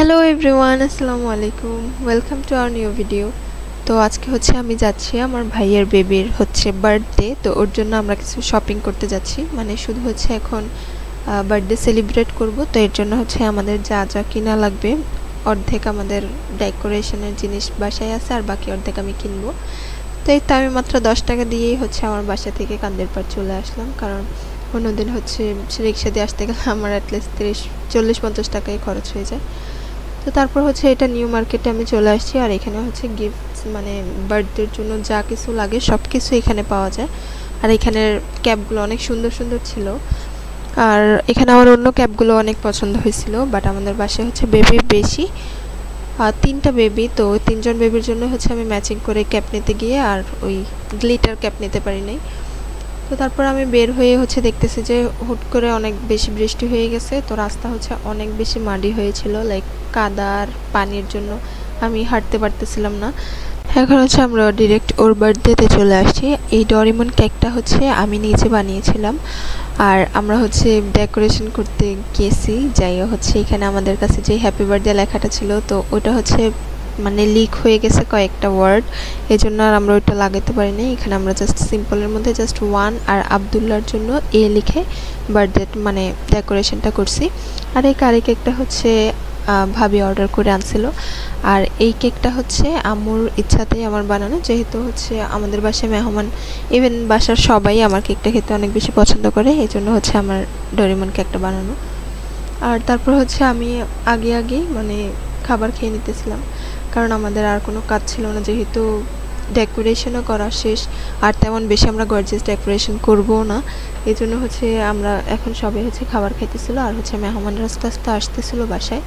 Hello everyone, আসসালামু আলাইকুম। Welcome to our new video. তো আজকে আমি যাচ্ছি আমার ভাইয়ের বেবির বার্থডে। তো ওর জন্য আমরা কিছু শপিং করতে যাচ্ছি, মানে শুধু এখন বার্থডে সেলিব্রেট করব। তো এর জন্য আমাদের যা যা কিনা লাগবে, অর্ধেক আমাদের ডেকোরেশনের জিনিস বাসায় আছে আর বাকি অর্ধেক আমি কিনবো। তো এই তো আমি মাত্র 10 টাকা দিয়েই আমার বাসা থেকে কান্দেরপাড় চলে আসলাম, কারণ অন্যদিন রিক্সা দিয়ে আসতে গেলে আমার অ্যাটলিস্ট 30, 40, 50 টাকাই খরচ হয়ে যায়। তো তারপর এটা নিউ মার্কেটে আমি চলে আসছি, আর এখানে গিফটস, মানে বার্থডের জন্য যা কিছু লাগে সব কিছু এখানে পাওয়া যায়। আর এখানের ক্যাপগুলো অনেক সুন্দর সুন্দর ছিল, আর এখানে আমার অন্য ক্যাপগুলো অনেক পছন্দ হয়েছিল। বাট আমাদের বাসায় বেবি বেশি, আর 3টা বেবি, তো 3জন বেবির জন্য আমি ম্যাচিং করে ক্যাপ নিতে গিয়ে আর ওই গ্লিটার ক্যাপ নিতে পারি নাই। তো তারপর আমি বের হয়ে দেখতেছি যে হুট করে অনেক বেশি বৃষ্টি হয়ে গেছে। তো রাস্তা অনেক বেশি মাটি হয়েছিল, লাইক কাদার পানির জন্য আমি হাঁটতে পারতেছিলাম না। এখন আমরা ডিরেক্ট ওর বার্থডেতে চলে আসছি। এই ডরিমন কেকটা আমি নিজে বানিয়েছিলাম, আর আমরা ডেকোরেশন করতে গেছি। যাই এখানে আমাদের কাছে যে হ্যাপি বার্থডে লেখাটা ছিল, তো ওটা মানে লিক হয়ে গেছে কয়েকটা ওয়ার্ড, এই জন্য আর আমরা ওইটা লাগাতে পারিনি। এখানে আমরা জাস্ট সিম্পলের মধ্যে জাস্ট 1 আর আবদুল্লার জন্য এ লিখে বার্থডে মানে ডেকোরেশনটা করছি। আর এই কারি কেকটা ভাবি অর্ডার করে আনছিল, আর এই কেকটা আম্মুর ইচ্ছাতেই আমার বানানো, যেহেতু আমাদের বাসায় মেহমান, ইভেন বাসার সবাই আমার কেকটা খেতে অনেক বেশি পছন্দ করে, এই জন্য আমার ডোরেমন কেকটা বানানো। আর তারপর আমি আগে মানে খাবার খেয়ে নিতেছিলাম, কারণ আমাদের আর কোনো কাজ ছিল না, যেহেতু ডেকোরেশনও করা শেষ, আর তেমন বেশি আমরা গর্জিয়াস ডেকোরেশন করবো না। এই জন্য আমরা এখন সবাই খাবার খাইতেছিল, আর মেহমানরা আস্তে আস্তে আসতেছিল বাসায়।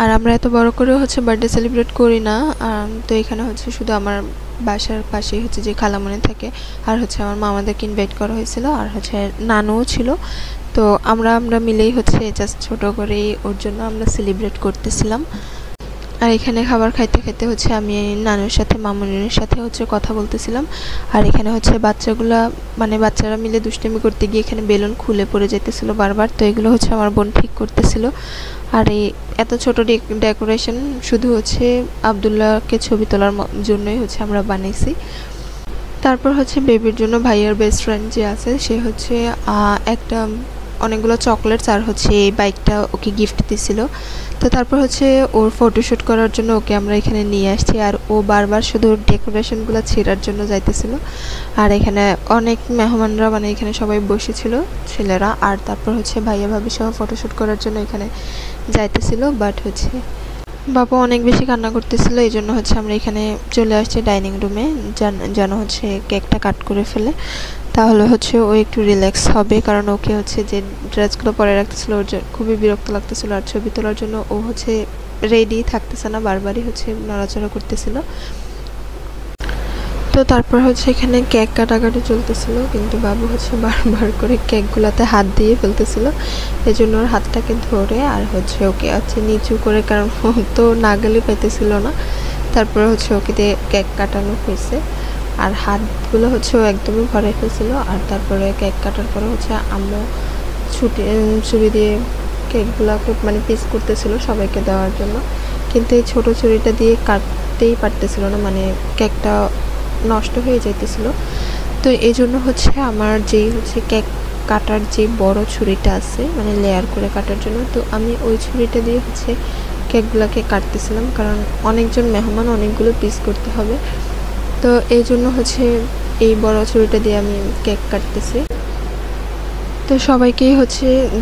আর আমরা এত বড় করে বার্থডে সেলিব্রেট করি না। তো এখানে শুধু আমার বাসার পাশেই যে খালামণি থাকে, আর আমার মামাদেরকে ইনভাইট করা হয়েছিল, আর নানুও ছিল। তো আমরা মিলেই জাস্ট ছোট করেই ওর জন্য আমরা সেলিব্রেট করতেছিলাম। আর এখানে খাবার খাইতে খাইতে আমি নানুর সাথে মামুনির সাথে কথা বলতেছিলাম। আর এখানে বাচ্চাগুলা, মানে বাচ্চারা মিলে দুষ্টামি করতে গিয়ে এখানে বেলুন খুলে পড়ে যেতেছিল বারবার, তো এগুলো আমার বোন ঠিক করতেছিল। আর এই এত ছোট ডেকোরেশন শুধু আবদুল্লাহকে ছবি তোলার জন্যই আমরা বানাইছি। তারপর বেবির জন্য ভাইয়ার বেস্ট ফ্রেন্ড যে আছে, সে একটা অনেকগুলো চকলেটস আর এই বাইকটা ওকে গিফট দিছিল। তো তারপর ওর ফটোশ্যুট করার জন্য ওকে আমরা এখানে নিয়ে আসছি, আর ও বারবার শুধু ডেকোরেশনগুলো ছেড়ার জন্য যাইতেছিল। আর এখানে অনেক মেহমানরা, মানে এখানে সবাই বসেছিল ছেলেরা, আর তারপর ভাইয়া ভাবি সহ ফটোশ্যুট করার জন্য এখানে যাইতেছিল। বাট বাবা অনেক বেশি কান্না করতেছিল, এই জন্য আমরা এখানে চলে আসছি ডাইনিং রুমে, যেন কেকটা কাট করে ফেলে, তাহলে ও একটু রিল্যাক্স হবে। কারণ ওকে যে ড্রেসগুলো পরে রাখতেছিল ওর খুবই বিরক্ত লাগতেছিল, আর ছবি তোলার জন্য ও রেডি থাকতেছে না, বারবারই নড়াচড়া করতেছিল। তো তারপর এখানে কেক কাটাকাটি চলতেছিল, কিন্তু বাবু বারবার করে কেকগুলোতে হাত দিয়ে ফেলতেছিল, এই জন্য ওর হাতটাকে ধরে আর ওকে নিচু করে, কারণ ও তো নাগালি পাইতেছিল না, তারপরে ওকে দিয়ে কেক কাটানো হয়েছে। আর হাতগুলো ও একদমই ভরে ফেলছিল। আর তারপরে কেক কাটার পরে আম্মু ছুরি দিয়ে কেকগুলোকে মানে পিস করতেছিল সবাইকে দেওয়ার জন্য, কিন্তু এই ছোটো ছুরিটা দিয়ে কাটতেই পারতেছিল না, মানে কেকটা নষ্ট হয়ে যাইতেছিল। তো এই জন্য আমার যেই কেক কাটার যে বড় ছুরিটা আছে, মানে লেয়ার করে কাটার জন্য, তো আমি ওই ছুরিটা দিয়ে কেকগুলোকে কাটতেছিলাম, কারণ অনেকজন মেহমান, অনেকগুলো পিস করতে হবে। তো এই জন্য এই বড় ছুরিটা দিয়ে আমি কেক কাটতেছি। তো সবাইকেই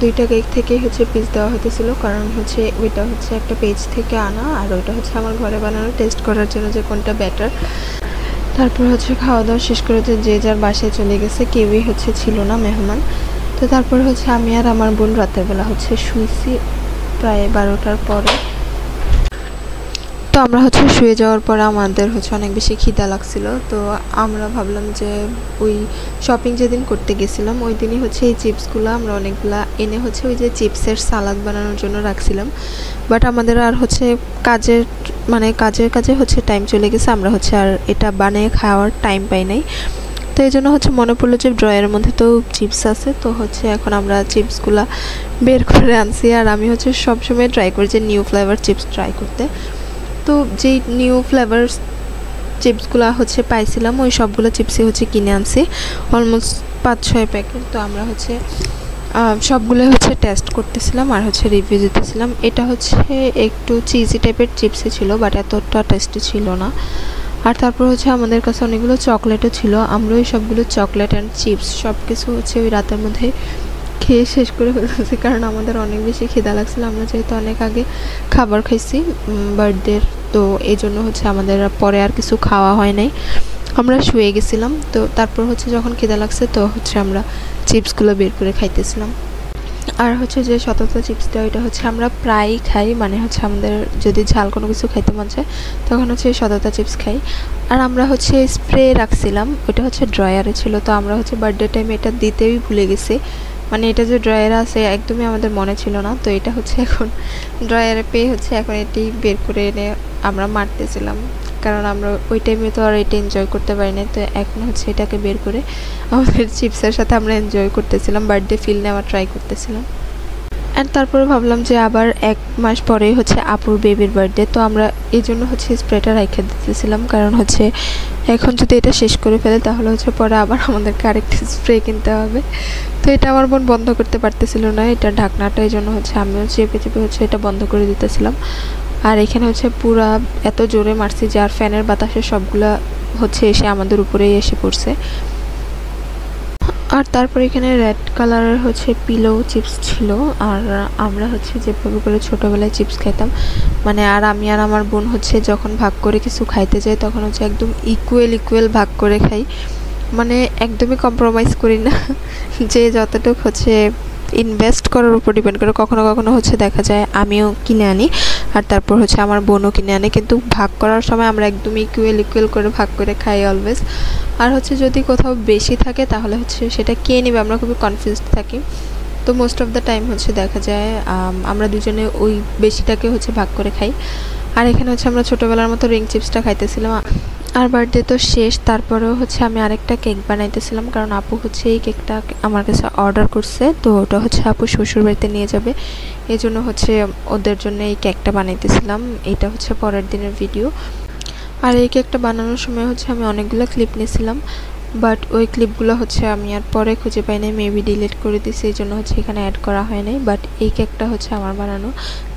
2টা কেক থেকেই পিস দেওয়া হতেছিল, কারণ ওইটা একটা পেজ থেকে আনা, আর ওইটা আমার ঘরে বানানো, টেস্ট করার জন্য যে কোনটা বেটার। তারপর খাওয়া দাওয়া শেষ করে যে যার বাসায় চলে গেছে, কেউই ছিল না মেহমান। তো তারপর আমি আর আমার বোন রাতের বেলা শুয়েছি প্রায় 12টার পরে। তো আমরা শুয়ে যাওয়ার পরে আমাদের অনেক বেশি খিদা লাগছিল, তো আমরা ভাবলাম যে ওই শপিং যেদিন করতে গেছিলাম ওই দিনই এই চিপসগুলো আমরা অনেকগুলা এনে ওই যে চিপসের সালাদ বানানোর জন্য রাখছিলাম। বাট আমাদের আর কাজের কাজে টাইম চলে গেছে, আমরা আর এটা বানিয়ে খাওয়ার টাইম পাই নাই। তো এই জন্য হচ্ছে মনে পড়লো যে ড্রয়ারের মধ্যে তো চিপস আছে, তো হচ্ছে এখন আমরা চিপসগুলো বের করে আনছি। আর আমি হচ্ছে সবসময় ট্রাই করি যে নিউ ফ্লেভার চিপস ট্রাই করতে। তো যেই নিউ ফ্লেভার চিপসগুলো হচ্ছে পাইছিলাম ওই সবগুলো চিপসই হচ্ছে কিনে আনছি, অলমোস্ট 5-6 প্যাকেট। তো আমরা হচ্ছে সবগুলো হচ্ছে টেস্ট করতেছিলাম আর হচ্ছে রিভিউ দিতেছিলাম। এটা হচ্ছে একটু চিজি টাইপের চিপসই ছিল, বাট এতটা টেস্টি ছিল না। আর তারপর হচ্ছে আমাদের কাছে অনেকগুলো চকলেটও ছিল। আমরা ওই সবগুলো চকলেট অ্যান্ড চিপস সব কিছু হচ্ছে ওই রাতের মধ্যে খেয়ে শেষ করে ফেলতেছি, কারণ আমাদের অনেক বেশি খিদা লাগছিল। আমরা যেহেতু অনেক আগে খাবার খাইছি বার্থডের, তো এই জন্য হচ্ছে আমাদের পরে আর কিছু খাওয়া হয় নাই, আমরা শুয়ে গেছিলাম। তো তারপর হচ্ছে যখন খিদা লাগছে তো হচ্ছে আমরা চিপসগুলো বের করে খাইতেছিলাম। আর হচ্ছে যে শততা চিপসটা ওইটা হচ্ছে আমরা প্রায়ই খাই, মানে হচ্ছে আমাদের যদি ঝাল কোনো কিছু খাইতে মন চায় তখন হচ্ছে শততা চিপস খাই। আর আমরা হচ্ছে স্প্রে রাখছিলাম, ওইটা হচ্ছে ড্রয়ারে ছিল। তো আমরা হচ্ছে বার্থডে টাইমে এটা দিতেই ভুলে গেছি, মানে এটা যে ড্রয়ারে আছে একদমই আমাদের মনে ছিল না। তো এটা হচ্ছে এখন ড্রয়ারে পেয়ে হচ্ছে এখন এটি বের করে এনে আমরা মারতেছিলাম, কারণ আমরা ওই টাইমে তো আর এটা এনজয় করতে পারি না। তো এখন হচ্ছে এটাকে বের করে আমাদের চিপসের সাথে আমরা এনজয় করতেছিলাম, বার্থডে ফিল নেওয়ার ট্রাই করতেছিলাম। অ্যান্ড তারপরে ভাবলাম যে আবার 1 মাস পরেই হচ্ছে আপুর বেবির বার্থডে, তো আমরা এই জন্য হচ্ছে স্প্রেটা রেখে দিতেছিলাম, কারণ হচ্ছে এখন যদি এটা শেষ করে ফেলে তাহলে হচ্ছে পরে আবার আমাদেরকে আরেকটা স্প্রে কিনতে হবে। তো এটা আমার বোন বন্ধ করতে পারতেছিল না, এটা ঢাকনাটা, এই জন্য হচ্ছে আমিও চেপে চেপে হচ্ছে এটা বন্ধ করে দিতেছিলাম। আর এখানে হচ্ছে পুরা এত জোরে মারছি যে আর ফ্যানের বাতাসে সবগুলা হচ্ছে এসে আমাদের উপরেই এসে পড়ছে। আর তারপর এখানে রেড কালারের হচ্ছে পিলো চিপস ছিল। আর আমরা হচ্ছে যেভাবে করে ছোটোবেলায় চিপস খাইতাম, মানে আর আমি আর আমার বোন হচ্ছে যখন ভাগ করে কিছু খাইতে যাই তখন হচ্ছে একদম ইকুয়াল ভাগ করে খাই, মানে একদমই কম্প্রোমাইজ করি না। যে যতটুকু হচ্ছে ইনভেস্ট করার উপর ডিপেন্ড করে, কখনো কখনো হচ্ছে দেখা যায় আমিও কিনে আনি আর তারপর হচ্ছে আমার বোনও কিনে আনে, কিন্তু ভাগ করার সময় আমরা একদম ইকুয়াল করে ভাগ করে খাই অলওয়েজ। আর হচ্ছে যদি কোথাও বেশি থাকে তাহলে হচ্ছে সেটা কে নেবে আমরা খুবই কনফিউজড থাকি। তো মোস্ট অফ দ্য টাইম হচ্ছে দেখা যায় আমরা দুজনে ওই বেশিটাকে হচ্ছে ভাগ করে খাই। আর এখানে হচ্ছে আমরা ছোটোবেলার মতো রিং চিপসটা খাইতেছিলাম। আর বার্থডে তো শেষ, তারপরেও হচ্ছে আমি আরেকটা কেক বানাইতেছিলাম, কারণ আপু হচ্ছে এই কেকটা আমার কাছে অর্ডার করছে। তো ওটা হচ্ছে আপু শ্বশুরবাড়িতে নিয়ে যাবে, এই জন্য হচ্ছে ওদের জন্য এই কেকটা বানাইতেছিলাম। এটা হচ্ছে পরের দিনের ভিডিও। আর এই কেকটা বানানোর সময় হচ্ছে আমি অনেকগুলো ক্লিপ নিয়েছিলাম, বাট ওই ক্লিপগুলো হচ্ছে আমি আর পরে খুঁজে পাই নাই, মেবি ডিলিট করে দিয়েছি, এই জন্য হচ্ছে এখানে অ্যাড করা হয় নাই। বাট এই কেকটা হচ্ছে আমার বানানো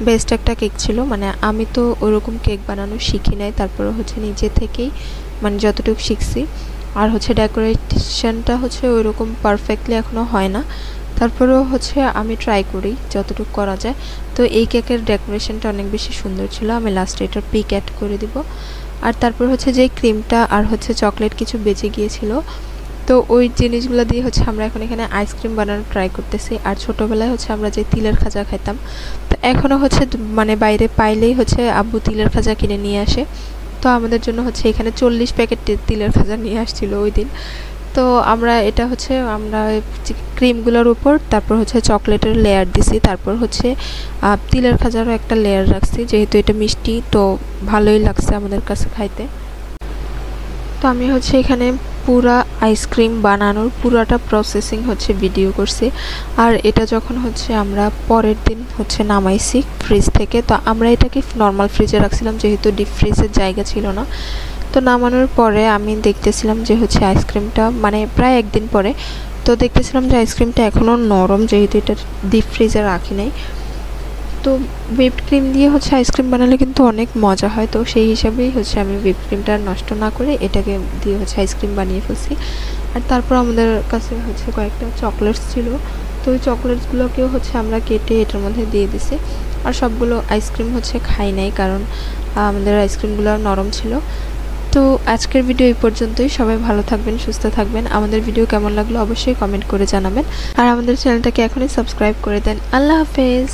বেস্ট একটা কেক ছিল, মানে আমি তো ওরকম কেক বানানো শিখি নাই, তারপরে হচ্ছে নিজে থেকেই মানে যতটুকু শিখছি। আর হচ্ছে ডেকোরেশনটা হচ্ছে ওইরকম পারফেক্টলি এখনও হয় না, তারপরেও হচ্ছে আমি ট্রাই করি যতটুকু করা যায়। তো এই কেকের ডেকোরেশনটা অনেক বেশি সুন্দর ছিল, আমি লাস্টে এটার পিক অ্যাড করে দিব। আর তারপর হচ্ছে যে ক্রিমটা আর হচ্ছে চকলেট কিছু বেঁচে গিয়েছিল, তো ওই জিনিসগুলো দিয়ে হচ্ছে আমরা এখন এখানে আইসক্রিম বানানোর ট্রাই করতেছি। আর ছোটোবেলায় হচ্ছে আমরা যে তিলের খাজা খাইতাম, তো এখনও হচ্ছে মানে বাইরে পাইলেই হচ্ছে আব্বু তিলের খাজা কিনে নিয়ে আসে। তো আমাদের জন্য হচ্ছে এখানে 40 প্যাকেট তিলের খাজা নিয়ে আসছিল ওই দিন। তো আমরা এটা হচ্ছে আমরা ক্রিমগুলোর উপর তারপর হচ্ছে চকলেটের লেয়ার দিছি, তারপর হচ্ছে তিলের খাজারও একটা লেয়ার রাখছি, যেহেতু এটা মিষ্টি তো ভালোই লাগছে আমাদের কাছে খাইতে। তো আমি হচ্ছে এখানে পুরা আইসক্রিম বানানোর পুরাটা প্রসেসিং হচ্ছে ভিডিও করছি। আর এটা যখন হচ্ছে আমরা পরের দিন হচ্ছে নামাইছি ফ্রিজ থেকে, তো আমরা এটাকে নর্মাল ফ্রিজে রাখছিলাম যেহেতু ডিপ ফ্রিজের জায়গা ছিল না। তো নামানোর পরে আমি দেখতেছিলাম যে হচ্ছে আইসক্রিমটা মানে প্রায় একদিন পরে, তো দেখতেছিলাম যে আইসক্রিমটা এখনও নরম, যেহেতু এটা ডিপ ফ্রিজে রাখি নাই। তো হুইপড ক্রিম দিয়ে হচ্ছে আইসক্রিম বানালে কিন্তু অনেক মজা হয়, তো সেই হিসাবেই হচ্ছে আমি হুইপড ক্রিমটা নষ্ট না করে এটাকে দিয়ে হচ্ছে আইসক্রিম বানিয়ে ফেলছি। আর তারপর আমাদের কাছে হচ্ছে কয়েকটা চকলেটস ছিল, তো ওই চকলেটসগুলোকেও হচ্ছে আমরা কেটে এটার মধ্যে দিয়ে দিছি। আর সবগুলো আইসক্রিম হচ্ছে খাই নাই, কারণ আমাদের আইসক্রিমগুলো নরম ছিল। তো আজকের ভিডিও এই পর্যন্তই। সবাই ভালো থাকবেন, সুস্থ থাকবেন। আমাদের ভিডিও কেমন লাগলো অবশ্যই কমেন্ট করে জানাবেন, আর আমাদের চ্যানেলটাকে এখনই সাবস্ক্রাইব করে দেন। আল্লাহ হাফেজ।